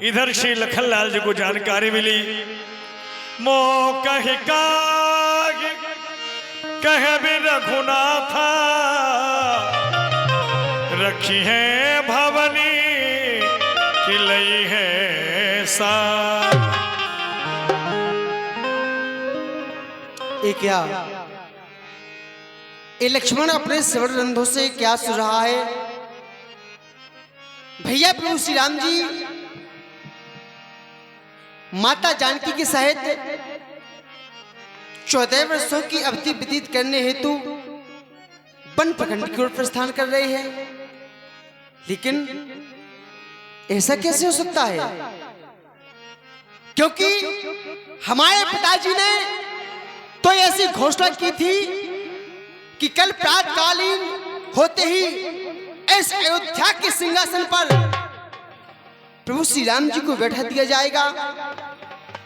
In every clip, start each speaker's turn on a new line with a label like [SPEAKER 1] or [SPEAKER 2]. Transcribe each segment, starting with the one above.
[SPEAKER 1] इधर श्री लखनलाल जी को जानकारी मिली। मो कह भी रघुनाथा रखी है भवनी कि लई है सा।
[SPEAKER 2] क्या ये लक्ष्मण अपने स्वर्ण रंधों से क्या सुन रहा है? भैया प्रभु श्री राम जी माता जानकी के सहित 14 वर्षों की अवधि व्यतीत करने हेतु वन प्रखंड की ओर प्रस्थान कर रहे हैं। लेकिन ऐसा कैसे हो सकता है? क्योंकि हमारे पिताजी ने तो ऐसी घोषणा की थी कि कल प्रातकालीन होते ही इस अयोध्या के सिंहासन पर प्रभु श्री राम जी को बैठा दिया जाएगा।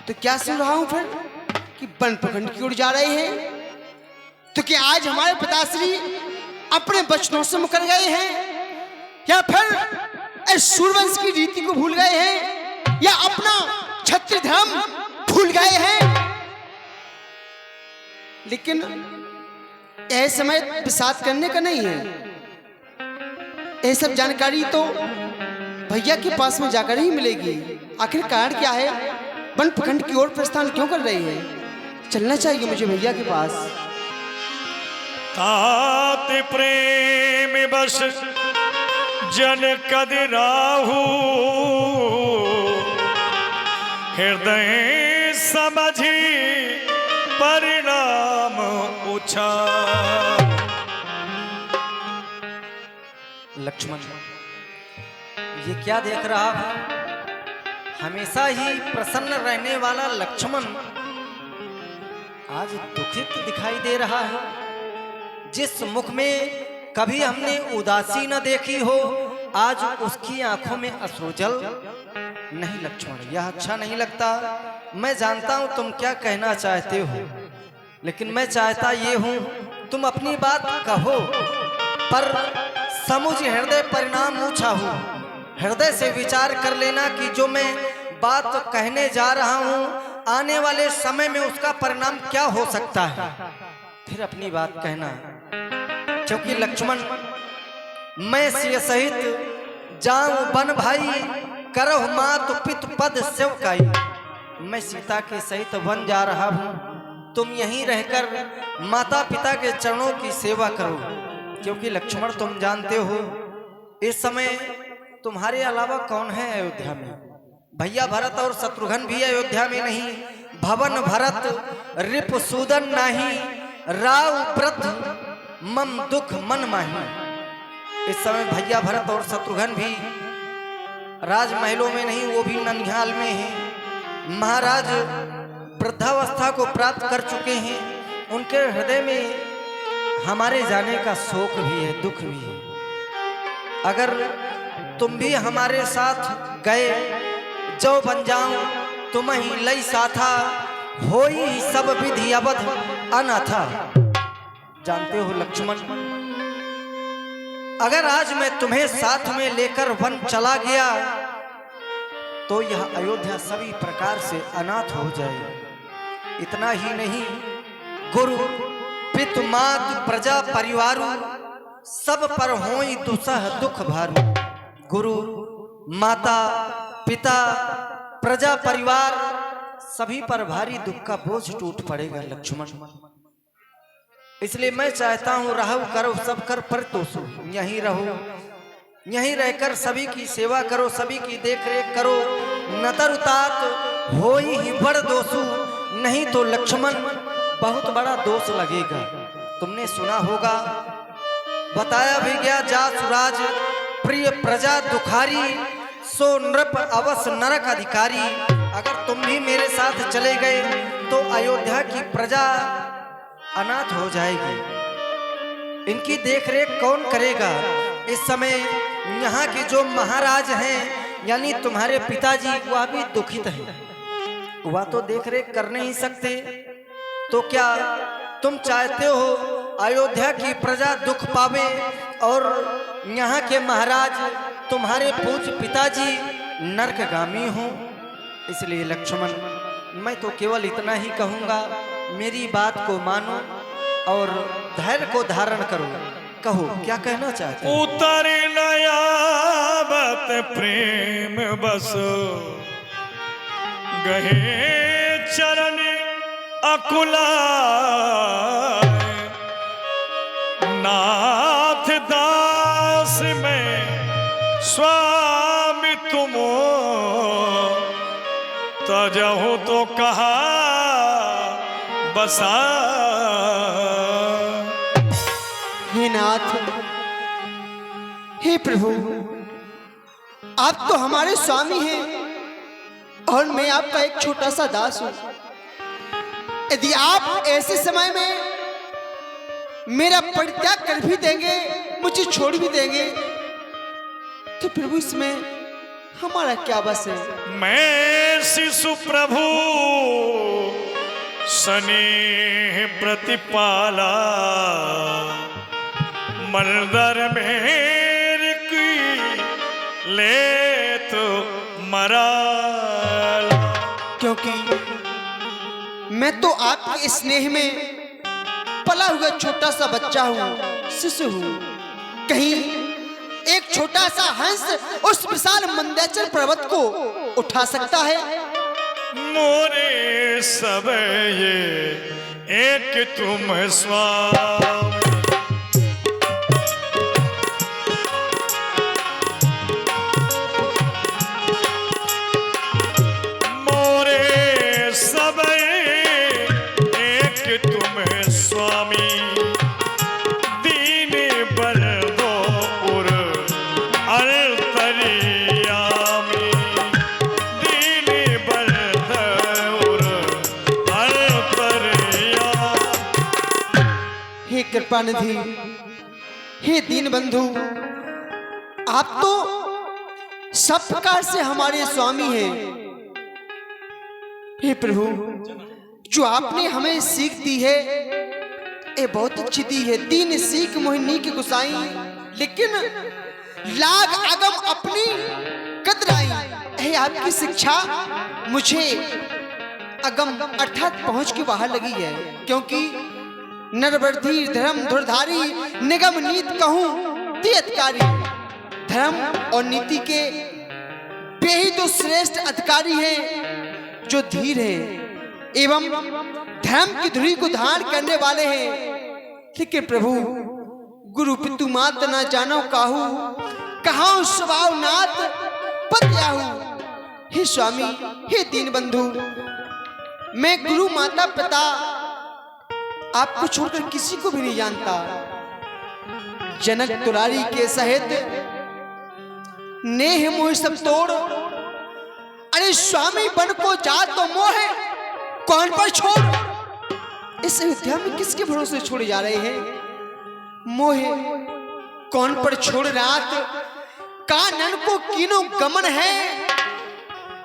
[SPEAKER 2] तो क्या सुन रहा हूं फिर कि वन प्रखंड की ओर जा रहे हैं? तो क्या आज हमारे पिताश्री अपने वचनों से मुकर गए हैं, या फिर इस सूर्यवंश की रीति को भूल गए हैं, या अपना क्षत्रिय धर्म भूल गए हैं? लेकिन यह समय विषाद करने का नहीं है। यह सब जानकारी तो भैया के पास में जाकर ही मिलेगी। आखिर कारण क्या है? वन प्रखंड की ओर प्रस्थान क्यों कर रही है? चलना चाहिए मुझे भैया के पास।
[SPEAKER 1] तात प्रेम बस जन कदिराहू हृदय समझी परिणाम उछा।
[SPEAKER 3] लक्ष्मण, ये क्या देख रहा है? हमेशा ही प्रसन्न रहने वाला लक्ष्मण आज दुखित दिखाई दे रहा है। जिस मुख में कभी हमने उदासी न देखी हो, आज उसकी आंखों में अश्रुजल। नहीं लक्ष्मण, यह अच्छा नहीं लगता। मैं जानता हूं तुम क्या कहना चाहते हो, लेकिन मैं चाहता ये हूं तुम अपनी बात कहो, पर समुझ हृदय परिणाम ऊंचा हो। हृदय से विचार कर लेना कि जो मैं बात कहने जा रहा हूं आने वाले समय में उसका परिणाम क्या हो सकता है, फिर अपनी बात कहना। क्योंकि लक्ष्मण, मैं सिय सहित जाऊं बन भाई, करह मात पित पद सेवकाई। मैं सीता के सहित वन जा रहा हूं, तुम यहीं रहकर माता पिता के चरणों की सेवा करो। क्योंकि लक्ष्मण, तुम जानते हो इस समय तुम्हारे अलावा कौन है अयोध्या में? भैया भरत और शत्रुघ्न भी अयोध्या में नहीं। भवन भरत रिपुसूदन नाही, राव वृद्ध मम दुख मन माही। इस समय भैया भरत और शत्रुघ्न भी राजमहलों में नहीं, वो भी ननिहाल में हैं। महाराज वृद्धावस्था को प्राप्त कर चुके हैं। उनके हृदय में हमारे जाने का शोक भी है, दुख भी है। अगर तुम भी हमारे साथ गए, जो बन जाऊं तुम ही लई साथा, होई ही सब विधि अवध अनाथा। जानते हो लक्ष्मण, अगर आज मैं तुम्हें साथ में लेकर वन चला गया तो यह अयोध्या सभी प्रकार से अनाथ हो जाए। इतना ही नहीं, गुरु पितु मातु प्रजा परिवार सब पर होई दुसह दुख भारू। गुरु माता पिता प्रजा परिवार सभी पर भारी दुख का बोझ टूट पड़ेगा लक्ष्मण। इसलिए मैं चाहता हूं रहु करो सब कर पर तोसो, यहीं रहो, यहीं रहकर सभी की सेवा करो, सभी की देख रेख करो। नतर उतात होई ही बड़ दोषु, नहीं तो लक्ष्मण बहुत बड़ा दोष लगेगा। तुमने सुना होगा, बताया भी गया, जा सुराज प्रिय प्रजा दुखारी, सो नृप अवस नरक अधिकारी। अगर तुम भी मेरे साथ चले गए तो अयोध्या की प्रजा अनाथ हो जाएगी। इनकी देखरेख कौन करेगा? इस समय यहाँ के जो महाराज हैं यानी तुम्हारे पिताजी, वह भी दुखित हैं। वह तो देखरेख कर नहीं सकते। तो क्या तुम चाहते हो अयोध्या की प्रजा दुख पावे और यहाँ के महाराज तुम्हारे पूज्य पिताजी नरकगामी हूँ, इसलिए लक्ष्मण मैं तो केवल इतना ही कहूँगा, मेरी बात को मानो और धैर्य को धारण करो। कहो क्या कहना चाहते हो?
[SPEAKER 1] उतर नयाबत प्रेम बस गहे चरण अकुला नाथ दास में स्वामी तुम तजहु तो कहा बसा।
[SPEAKER 2] हे नाथ, हे प्रभु, आप तो हमारे स्वामी हैं और मैं आपका एक छोटा सा दास हूं। यदि आप ऐसे समय में मेरा परित्याग कर भी देंगे, मुझे छोड़ भी देंगे, तो प्रभु इसमें हमारा क्या बस है?
[SPEAKER 1] मैं शिशु प्रभु स्नेह प्रतिपाला मलदर मेरी की ले तो मरा।
[SPEAKER 2] क्योंकि मैं तो आपके स्नेह में पला हुआ छोटा सा बच्चा हूँ, शिशु हूँ। कहीं एक छोटा सा हंस उस विशाल मंदाचल पर्वत को उठा सकता है?
[SPEAKER 1] मोरे सब ये एक तुम स्वामी। मोरे सब एक तुम स्वामी दीन बर दो उर अरतरियामी दीन बर उर अरतरिया।
[SPEAKER 2] हे कृपा निधि, हे दीन बंधु, आप तो सब प्रकार से हमारे स्वामी हैं। हे प्रभु, जो आपने हमें सीख दी है ये बहुत अच्छी दी है। दीन सीख मोहिनी की गुसाई, लेकिन लाग अगम अपनी कतराई। है आपकी शिक्षा मुझे अगम अर्थात पहुंच के बाहर लगी है, क्योंकि नरवर्धी धर्म धुरधारी निगम नीत कहूं तियतकारी। धर्म और नीति के वे ही तो श्रेष्ठ अधिकारी हैं जो धीर है एवं धर्म की धुरी को धारण करने वाले हैं। लेकिन प्रभु, गुरु पितु मात ना जानो काहू, कहां स्वभाव नाथ पत्याहू। हे स्वामी, हे दीन बंधु, मैं गुरु माता पिता आपको छोड़कर किसी को भी नहीं जानता। जनक दुलारी के सहित नेह मोह सब तोड़, अरे स्वामी बन को जा तो मोह कौन पर छोड़। इस अयोध्या में किसके भरोसे छोड़े जा रहे हैं? मोह कौन पर छोड़ रात, कानन को कीनो गमन है।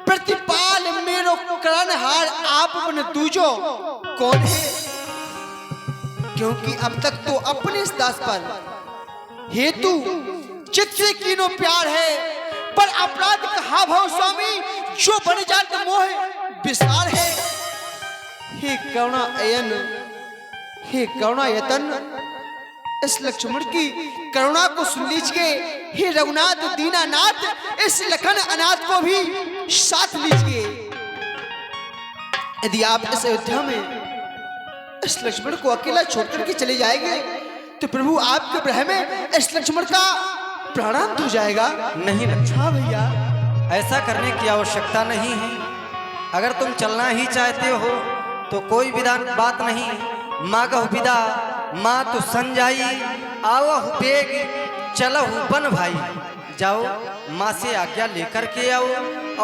[SPEAKER 2] प्रतिपाल मेरो करणहार आप बन दूजो कौन है। क्योंकि अब तक तो अपने इस दास पर हेतु चित्त से कीनो प्यार है, पर अपराध कहा भाव स्वामी जो बन जात मोह विसार है। हे करुणा अयन, हे करुणा यतन, इस लक्ष्मण की करुणा को सुन लीजिए। हे रघुनाथ दीनानाथ, इस लखन अनाथ को भी साथ लीजिए। यदि आप इस अयोध्या में इस लक्ष्मण को अकेला छोड़कर के चले जाएंगे तो प्रभु आपके ग्रह में इस लक्ष्मण का प्राणांत हो जाएगा।
[SPEAKER 3] नहीं लक्ष्मण,
[SPEAKER 2] हाँ भैया,
[SPEAKER 3] ऐसा करने की आवश्यकता नहीं है। अगर तुम चलना ही चाहते हो तो कोई विधान बात नहीं। मागह विदा मातु संजाई, आवहु बेग चलहु बन भाई। जाओ, माँ से आज्ञा लेकर के आओ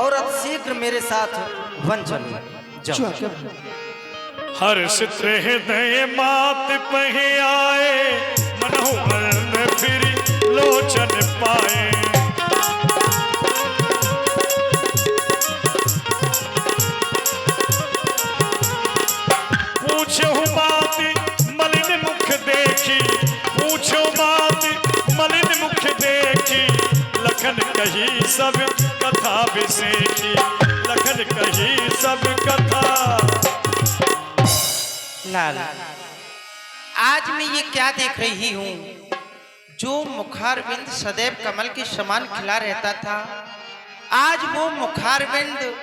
[SPEAKER 3] और अब शीघ्र मेरे साथ वन चलो। जाओ।
[SPEAKER 1] हर्षित हृदय मात पहे आए, मनोहर फिर लोचन पाए। पूछो बात मलिन मुख देखी, पूछो बात मलिन मुख देखी। लखन कही सब कथ दुग्धाभिषेकी लखन कही सब कथा।
[SPEAKER 4] लाल, आज मैं ये क्या देख रही हूँ? जो मुखारविंद सदैव कमल के समान खिला रहता था, आज वो मुखारविंद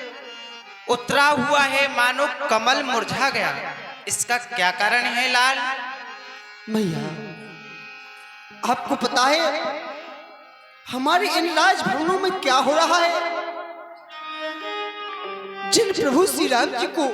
[SPEAKER 4] उतरा हुआ है, मानो कमल मुरझा गया। इसका क्या कारण है लाल?
[SPEAKER 2] मैया, आपको पता है हमारे इन राजभवनों में क्या हो रहा है? जिन प्रभु श्री राम जी को